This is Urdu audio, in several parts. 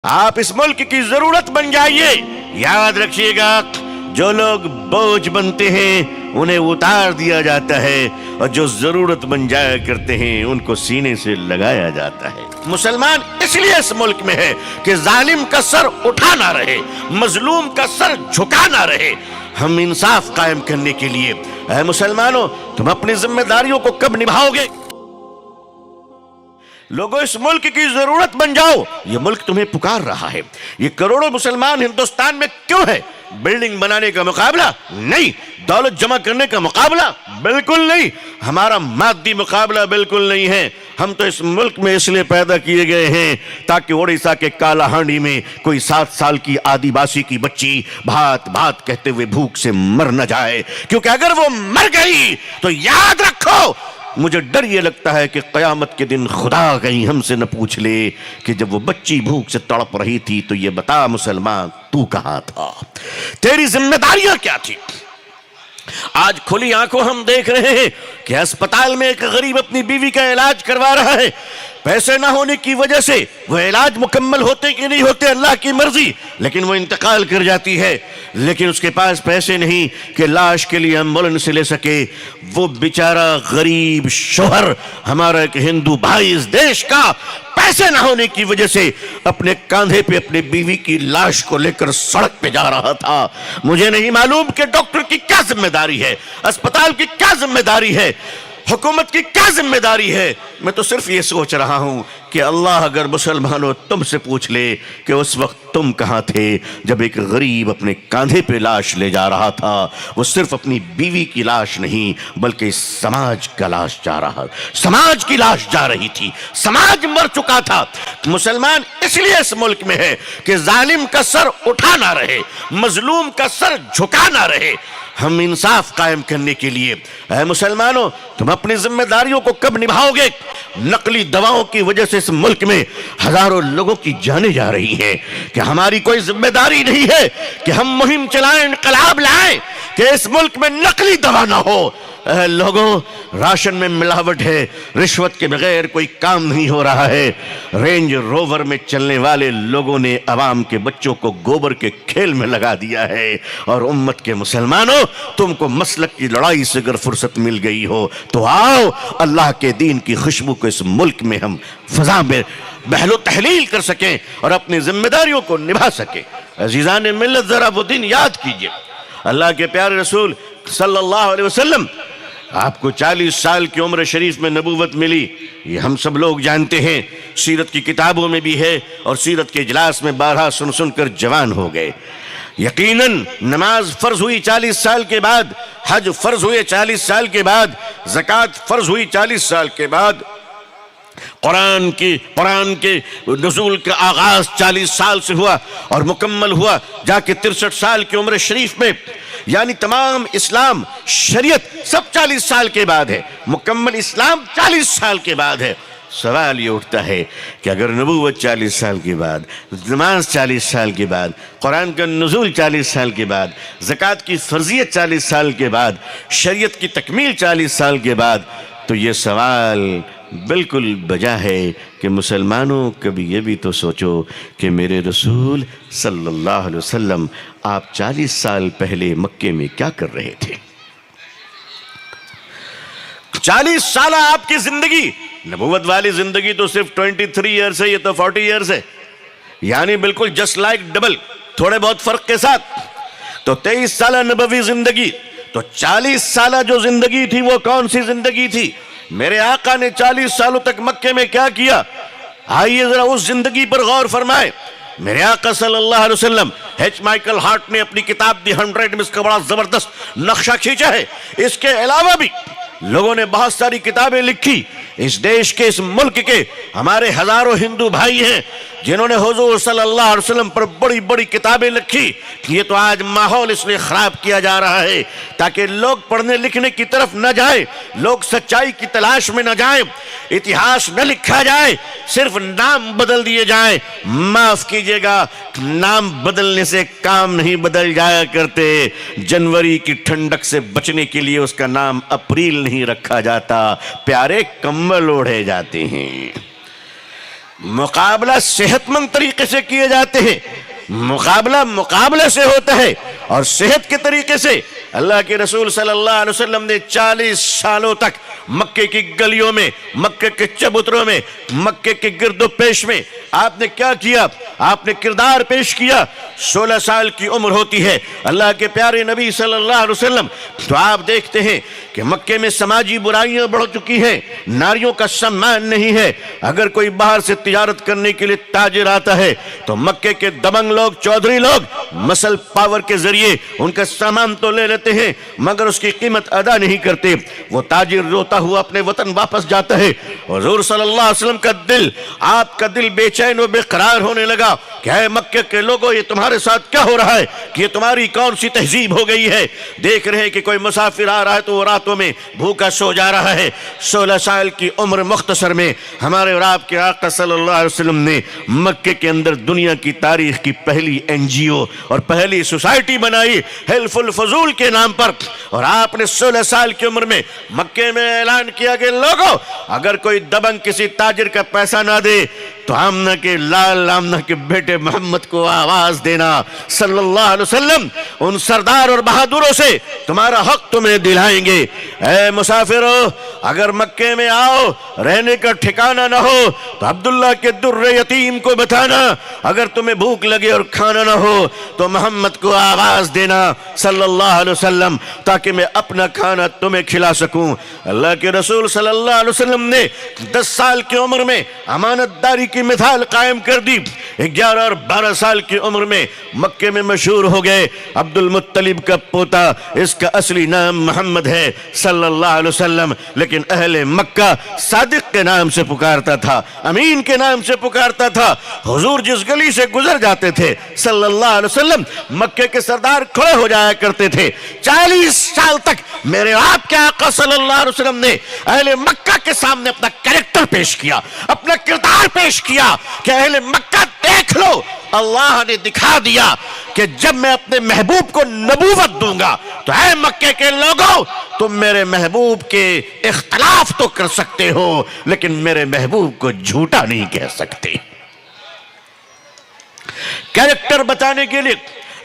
آپ اس ملک کی ضرورت بن جائیے. یاد رکھیے گا جو لوگ بوجھ بنتے ہیں انہیں اتار دیا جاتا ہے اور جو ضرورت بن جایا کرتے ہیں ان کو سینے سے لگایا جاتا ہے. مسلمان اس لیے اس ملک میں ہے کہ ظالم کا سر اٹھا نہ رہے, مظلوم کا سر جھکا نہ رہے. ہم انصاف قائم کرنے کے لیے اے مسلمانوں تم اپنی ذمہ داریوں کو کب نبھاؤ گے؟ لوگوں اس ملک کی ضرورت بن جاؤ. یہ ملک تمہیں پکار رہا ہے. یہ کروڑوں مسلمان ہندوستان میں کیوں ہے؟ بلڈنگ بنانے کا مقابلہ نہیں, دولت جمع کرنے کا مقابلہ بالکل نہیں, ہمارا مادی مقابلہ بالکل نہیں ہے. ہم تو اس ملک میں اس لیے پیدا کیے گئے ہیں تاکہ اڑیسہ کے کالا ہانڈی میں کوئی 7 سال کی آدی باسی کی بچی بھات بھات کہتے ہوئے بھوک سے مر نہ جائے, کیونکہ اگر وہ مر گئی تو یاد رکھو مجھے ڈر یہ لگتا ہے کہ قیامت کے دن خدا کہیں ہم سے نہ پوچھ لے کہ جب وہ بچی بھوک سے تڑپ رہی تھی تو یہ بتا مسلمان تو کہاں تھا, تیری ذمہ داریاں کیا تھی؟ آج کھلی آنکھوں ہم دیکھ رہے ہیں کہ اسپتال میں ایک غریب اپنی بیوی کا علاج کروا رہا ہے. پیسے نہ ہونے کی وجہ سے وہ علاج مکمل ہوتے کہ نہیں ہوتے اللہ کی مرضی, لیکن وہ انتقال کر جاتی ہے. لیکن اس کے پاس پیسے نہیں کہ لاش کے لیے ایمبولینس لے سکے. وہ بیچارہ غریب شوہر ہمارا ایک ہندو بھائی اس دیش کا پیسے نہ ہونے کی وجہ سے اپنے کاندھے پہ اپنے بیوی کی لاش کو لے کر سڑک پہ جا رہا تھا. مجھے نہیں معلوم کہ ڈاکٹر کی کیا ذمہ داری ہے, اسپتال کی کیا ذمہ داری ہے, حکومت کی کیا ذمہ داری ہے. میں تو صرف یہ سوچ رہا ہوں کہ اللہ اگر مسلمانوں تم سے پوچھ لے کہ اس وقت تم کہاں تھے جب ایک غریب اپنے کاندھے پہ لاش لے جا رہا تھا. وہ صرف اپنی بیوی کی لاش نہیں بلکہ سماج کا لاش جا رہا, سماج کی لاش جا رہی تھی, سماج مر چکا تھا. مسلمان اس لیے اس ملک میں ہے کہ ظالم کا سر اٹھا نہ رہے, مظلوم کا سر جھکا نہ رہے. ہم انصاف قائم کرنے کے لیے اے مسلمانوں تم اپنی ذمہ داریوں کو کب نبھاؤ گے؟ نقلی دواؤں کی وجہ سے اس ملک میں ہزاروں لوگوں کی جانیں جا رہی ہیں. کہ ہماری کوئی ذمہ داری نہیں ہے کہ ہم مہم چلائیں, انقلاب لائیں کہ اس ملک میں نقلی دوا نہ ہو. اے لوگوں راشن میں ملاوٹ ہے, رشوت کے بغیر کوئی کام نہیں ہو رہا ہے. رینج روور میں چلنے والے لوگوں نے عوام کے بچوں کو گوبر کے کھیل میں لگا دیا ہے. اور امت کے مسلمانوں تم کو مسلک کی لڑائی سے اگر فرصت مل گئی ہو تو آؤ اللہ کے دین کی خوشبو کو اس ملک میں ہم فضا میں بہل و تحلیل کر سکیں اور اپنی ذمہ داریوں کو نبھا سکیں. عزیزان ملت ذرا وہ دن یاد کیجئے. اللہ کے پیارے رسول صلی اللہ علیہ وسلم آپ کو 40 سال کی عمر شریف میں نبوت ملی, یہ ہم سب لوگ جانتے ہیں, سیرت کی کتابوں میں بھی ہے اور سیرت کے اجلاس میں بارہا سن سن کر جوان ہو گئے. یقیناً نماز فرض ہوئی 40 سال کے بعد, حج فرض ہوئے 40 سال کے بعد, زکوٰۃ فرض ہوئی 40 سال کے بعد, قرآن کے نزول کا آغاز 40 سال سے ہوا اور مکمل ہوا جا کے 63 سال کی عمر شریف میں. یعنی تمام اسلام شریعت سب 40 سال کے بعد ہے, مکمل اسلام 40 سال کے بعد ہے. سوال یہ اٹھتا ہے کہ اگر نبوت 40 سال کے بعد, نماز 40 سال کے بعد, قرآن کا نزول 40 سال کے بعد, زکوٰۃ کی فرضیت 40 سال کے بعد, شریعت کی تکمیل 40 سال کے بعد, تو یہ سوال بالکل بجا ہے کہ مسلمانوں کبھی یہ بھی تو سوچو کہ میرے رسول صلی اللہ علیہ وسلم آپ 40 سال پہلے مکے میں کیا کر رہے تھے؟ 40 سالہ آپ کی زندگی, نبوت والی زندگی تو صرف 23 ایئرز ہے, یہ تو 40 ایئرز ہے, یعنی بالکل جسٹ لائک ڈبل, تھوڑے بہت فرق کے ساتھ. تو 23 سالہ نبوی زندگی, تو 40 سالہ جو زندگی تھی وہ کون سی زندگی تھی؟ میرے آقا نے 40 سالوں تک مکے میں کیا کیا؟ آئیے ذرا اس زندگی پر غور فرمائے. میرے آقا صلی اللہ علیہ وسلم, ایچ مائیکل ہارٹ نے اپنی کتاب دی 100 میں اس کا بڑا زبردست نقشہ کھینچا ہے. اس کے علاوہ بھی لوگوں نے بہت ساری کتابیں لکھی. اس دیش کے, اس ملک کے ہمارے ہزاروں ہندو بھائی ہیں جنہوں نے حضور صلی اللہ علیہ وسلم پر بڑی بڑی کتابیں لکھی. یہ تو آج ماحول اس لیے خراب کیا جا رہا ہے تاکہ لوگ پڑھنے لکھنے کی طرف نہ جائیں, لوگ سچائی کی تلاش میں نہ جائیں, اتہاس نہ لکھا جائے, صرف نام بدل دیے جائیں. معاف کیجئے گا, نام بدلنے سے کام نہیں بدل جایا کرتے. جنوری کی ٹھنڈک سے بچنے کے لیے اس کا نام اپریل نہیں رکھا جاتا, پیارے کمبل اوڑھے جاتے ہیں. مقابلہ صحت مند طریقے سے کیے جاتے ہیں، مقابلے سے ہوتا ہے، اور صحت کے طریقے سے اللہ کے رسول صلی اللہ علیہ وسلم نے 40 سالوں تک مکے کی گلیوں میں، مکے کے چبوتروں میں، مکے کے گرد و پیش میں آپ نے کیا کیا؟ آپ نے کردار پیش کیا۔ 16 سال کی عمر ہوتی ہے اللہ کے پیارے نبی صلی اللہ علیہ وسلم، تو آپ دیکھتے ہیں کہ مکے میں سماجی برائیاں بڑھ چکی ہیں، ناریوں کا سمان نہیں ہے۔ اگر کوئی باہر سے تجارت کرنے کے لیے تاجر آتا ہے تو مکے کے دبنگ لوگ، چودھری لوگ مسل پاور کے ذریعے ان کا سامان تو لے لیتے ہیں مگر اس کی قیمت ادا نہیں کرتے۔ وہ تاجر روتا ہوا اپنے وطن واپس جاتا ہے۔ حضور صلی اللہ علیہ وسلم کا دل، آپ کا دل بے چین و بے قرار ہونے لگا کہ اے مکے کے لوگوں، یہ تمہارے ساتھ کیا ہو رہا ہے؟ کہ یہ تمہاری کون سی تہذیب ہو گئی ہے؟ دیکھ رہے ہیں کہ کوئی مسافر آ رہا ہے تو وہ راتوں میں بھوکا سو جا رہا ہے۔ 16 سال کی عمر مختصر میں ہمارے اور آپ کے آقا صلی اللہ علیہ وسلم نے مکے کے اندر دنیا کی تاریخ کی پہلی NGO اور پہلی سوسائٹی بنائی حلف الفضول کے نام پر، اور آپ نے 16 سال کی عمر میں مکے میں اعلان کیا کہ لوگوں، اگر کوئی دبنگ کسی تاجر کا پیسہ نہ دے تو آمنہ کے لال، آمنہ کے بیٹے محمد کو آواز دینا صلی اللہ علیہ وسلم، ان سردار اور بہادروں سے تمہارا حق تمہیں دلائیں گے۔ اے مسافرو، اگر مکے میں آؤ رہنے کا ٹھکانہ نہ ہو تو عبداللہ کے در یتیم کو بتانا، اگر تمہیں بھوک لگے اور کھانا نہ ہو تو محمد کو آواز دینا صلی اللہ علیہ وسلم، تاکہ میں اپنا کھانا تمہیں کھلا سکوں۔ اللہ کے رسول صلی اللہ علیہ وسلم نے 10 سال کی عمر میں امانت داری کی مثال قائم کر دی۔ 11 اور 12 سال کی عمر میں مکے میں مشہور ہو گئے۔ عبد المطلب کا پوتا، اس کا اصلی نام محمد ہے صلی اللہ علیہ وسلم، لیکن اہل مکہ صادق کے نام سے پکارتا تھا، امین کے نام سے پکارتا تھا۔ حضور جس گلی سے گزر جاتے تھے صلی اللہ علیہ وسلم، مکے کے سردار کھڑے ہو جایا کرتے تھے۔ 40 سال تک میرے آپ کے آقا صلی اللہ علیہ وسلم نے اہل مکہ کے سامنے اپنا کریکٹر پیش کیا، اپنا کردار پیش کیا کہ اہل مکہ دیکھ لو، اللہ نے دکھا دیا کہ جب میں اپنے محبوب کو نبوت دوں گا تو اے مکے کے لوگوں، تم میرے محبوب کے اختلاف تو کر سکتے ہو لیکن میرے محبوب کو جھوٹا نہیں کہہ سکتے۔ کریکٹر بتانے کے لیے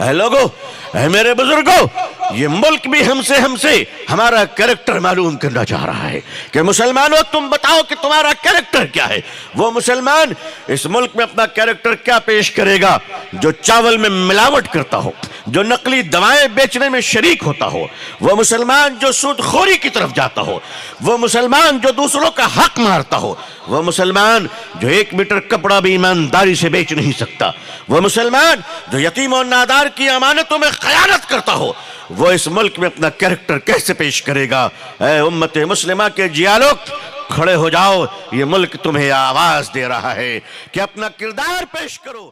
اے لوگو، اے میرے بزرگوں، یہ ملک بھی ہم سے ہمارا کریکٹر معلوم کرنا چاہ رہا ہے کہ مسلمانوں تم بتاؤ کہ تمہارا کریکٹر کیا ہے۔ وہ مسلمان اس ملک میں اپنا کریکٹر کیا پیش کرے گا جو چاول میں ملاوٹ کرتا ہو، جو نقلی دوائیں بیچنے میں شریک ہوتا ہو، وہ مسلمان جو سود خوری کی طرف جاتا ہو، وہ مسلمان جو دوسروں کا حق مارتا ہو، وہ مسلمان جو 1 میٹر کپڑا بھی ایمانداری سے بیچ نہیں سکتا، وہ مسلمان جو یتیم اور نادار کی امانتوں میں خیانت کرتا ہو، وہ اس ملک میں اپنا کریکٹر کیسے پیش کرے گا؟ اے امت مسلمہ کے جیالو، کھڑے ہو جاؤ، یہ ملک تمہیں آواز دے رہا ہے کہ اپنا کردار پیش کرو۔